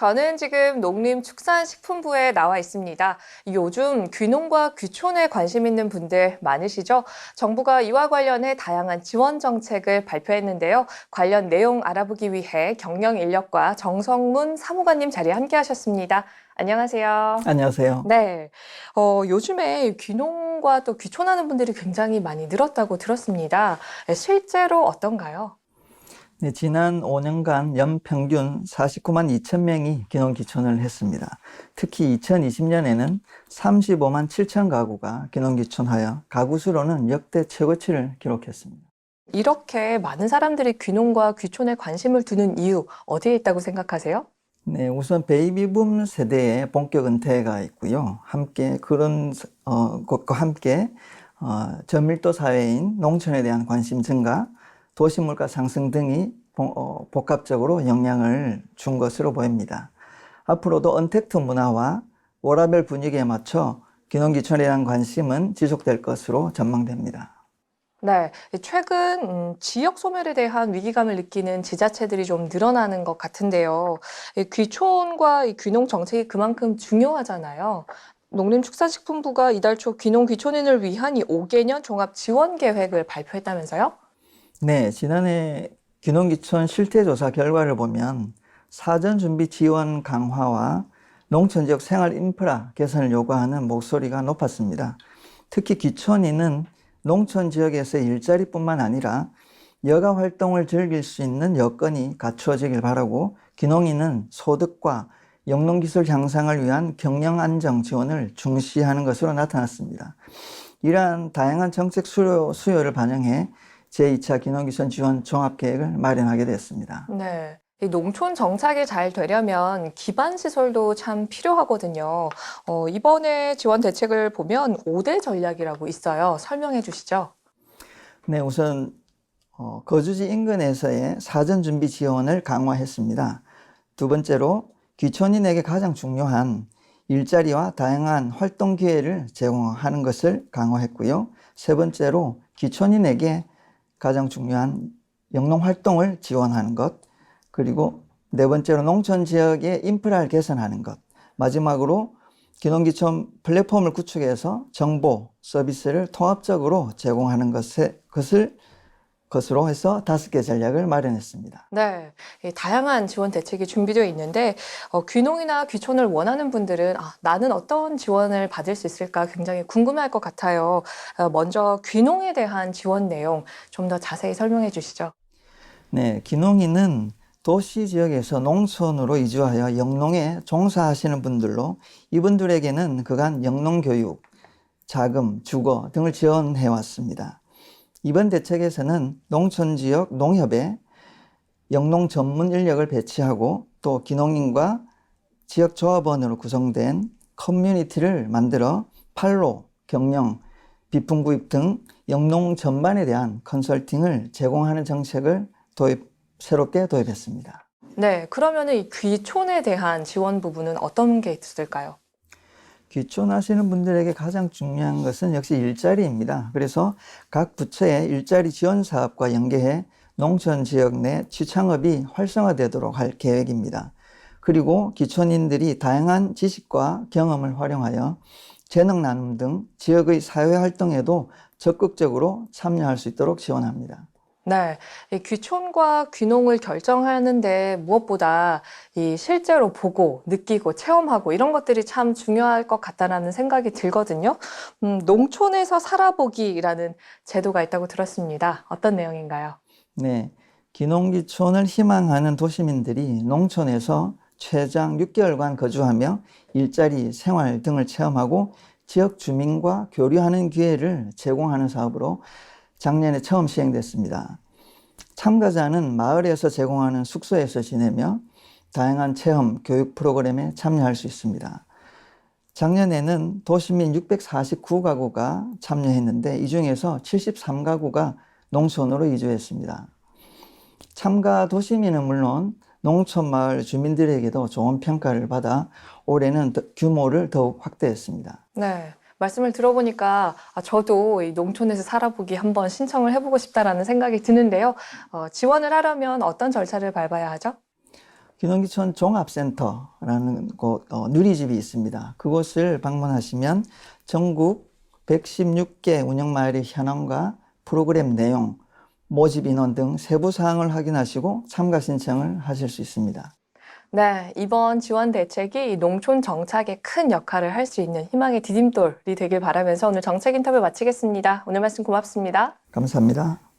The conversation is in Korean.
저는 지금 농림축산식품부에 나와 있습니다. 요즘 귀농과 귀촌에 관심 있는 분들 많으시죠? 정부가 이와 관련해 다양한 지원 정책을 발표했는데요. 관련 내용 알아보기 위해 경영인력과 정성문 사무관님 자리에 함께 하셨습니다. 안녕하세요. 안녕하세요. 네. 요즘에 귀농과 또 귀촌하는 분들이 굉장히 많이 늘었다고 들었습니다. 실제로 어떤가요? 네, 지난 5년간 연평균 49만 2천 명이 귀농 귀촌을 했습니다. 특히 2020년에는 35만 7천 가구가 귀농 귀촌하여 가구 수로는 역대 최고치를 기록했습니다. 이렇게 많은 사람들이 귀농과 귀촌에 관심을 두는 이유 어디에 있다고 생각하세요? 네, 우선 베이비붐 세대의 본격 은퇴가 있고요. 함께 그런 것과 함께 저밀도 사회인 농촌에 대한 관심 증가, 도시 물가 상승 등이 복합적으로 영향을 준 것으로 보입니다. 앞으로도 언택트 문화와 워라밸 분위기에 맞춰 귀농귀촌에 대한 관심은 지속될 것으로 전망됩니다. 네, 최근 지역 소멸에 대한 위기감을 느끼는 지자체들이 좀 늘어나는 것 같은데요. 이 귀촌과 이 귀농 정책이 그만큼 중요하잖아요. 농림축산식품부가 이달 초 귀농 귀촌인을 위한 이 5개년 종합 지원 계획을 발표했다면서요? 네, 지난해 귀농귀촌 실태조사 결과를 보면 사전 준비 지원 강화와 농촌 지역 생활 인프라 개선을 요구하는 목소리가 높았습니다. 특히 귀촌인은 농촌 지역에서의 일자리뿐만 아니라 여가 활동을 즐길 수 있는 여건이 갖추어지길 바라고 귀농인은 소득과 영농기술 향상을 위한 경영 안정 지원을 중시하는 것으로 나타났습니다. 이러한 다양한 정책 수요를 반영해 제2차 귀농귀촌 지원 종합계획을 마련하게 됐습니다. 네. 이 농촌 정착이 잘 되려면 기반 시설도 참 필요하거든요. 이번에 지원 대책을 보면 5대 전략이라고 있어요. 설명해 주시죠. 네, 우선 거주지 인근에서의 사전 준비 지원을 강화했습니다. 두 번째로 귀촌인에게 가장 중요한 일자리와 다양한 활동 기회를 제공하는 것을 강화했고요. 세 번째로 귀촌인에게 가장 중요한 영농 활동을 지원하는 것, 그리고 네 번째로 농촌 지역의 인프라를 개선하는 것, 마지막으로 귀농귀촌 플랫폼을 구축해서 정보, 서비스를 통합적으로 제공하는 것으로 해서 5개 전략을 마련했습니다. 네, 이 다양한 지원 대책이 준비되어 있는데 귀농이나 귀촌을 원하는 분들은 나는 어떤 지원을 받을 수 있을까 굉장히 궁금해할 것 같아요. 먼저 귀농에 대한 지원 내용 좀 더 자세히 설명해 주시죠. 네, 귀농인은 도시 지역에서 농촌으로 이주하여 영농에 종사하시는 분들로 이분들에게는 그간 영농교육, 자금, 주거 등을 지원해 왔습니다. 이번 대책에서는 농촌 지역 농협에 영농 전문 인력을 배치하고 또 귀농인과 지역 조합원으로 구성된 커뮤니티를 만들어 판로, 경영, 비품 구입 등 영농 전반에 대한 컨설팅을 제공하는 정책을 새롭게 도입했습니다. 네, 그러면은 이 귀촌에 대한 지원 부분은 어떤 게 있을까요? 귀촌하시는 분들에게 가장 중요한 것은 역시 일자리입니다. 그래서 각 부처의 일자리 지원 사업과 연계해 농촌 지역 내 취창업이 활성화되도록 할 계획입니다. 그리고 귀촌인들이 다양한 지식과 경험을 활용하여 재능 나눔 등 지역의 사회 활동에도 적극적으로 참여할 수 있도록 지원합니다. 네, 이 귀촌과 귀농을 결정하는데 무엇보다 이 실제로 보고 느끼고 체험하고 이런 것들이 참 중요할 것 같다라는 생각이 들거든요. 농촌에서 살아보기라는 제도가 있다고 들었습니다. 어떤 내용인가요? 네, 귀농귀촌을 희망하는 도시민들이 농촌에서 최장 6개월간 거주하며 일자리, 생활 등을 체험하고 지역 주민과 교류하는 기회를 제공하는 사업으로 작년에 처음 시행됐습니다. 참가자는 마을에서 제공하는 숙소에서 지내며 다양한 체험, 교육 프로그램에 참여할 수 있습니다. 작년에는 도시민 649가구가 참여했는데 이 중에서 73가구가 농촌으로 이주했습니다. 참가 도시민은 물론 농촌 마을 주민들에게도 좋은 평가를 받아 올해는 규모를 더욱 확대했습니다. 네, 말씀을 들어보니까 저도 이 농촌에서 살아보기 한번 신청을 해보고 싶다라는 생각이 드는데요. 지원을 하려면 어떤 절차를 밟아야 하죠? 귀농귀촌 종합센터라는 곳, 누리집이 있습니다. 그곳을 방문하시면 전국 116개 운영마을의 현황과 프로그램 내용, 모집 인원 등 세부 사항을 확인하시고 참가 신청을 하실 수 있습니다. 네, 이번 지원 대책이 농촌 정착에 큰 역할을 할 수 있는 희망의 디딤돌이 되길 바라면서 오늘 정책 인터뷰 마치겠습니다. 오늘 말씀 고맙습니다. 감사합니다.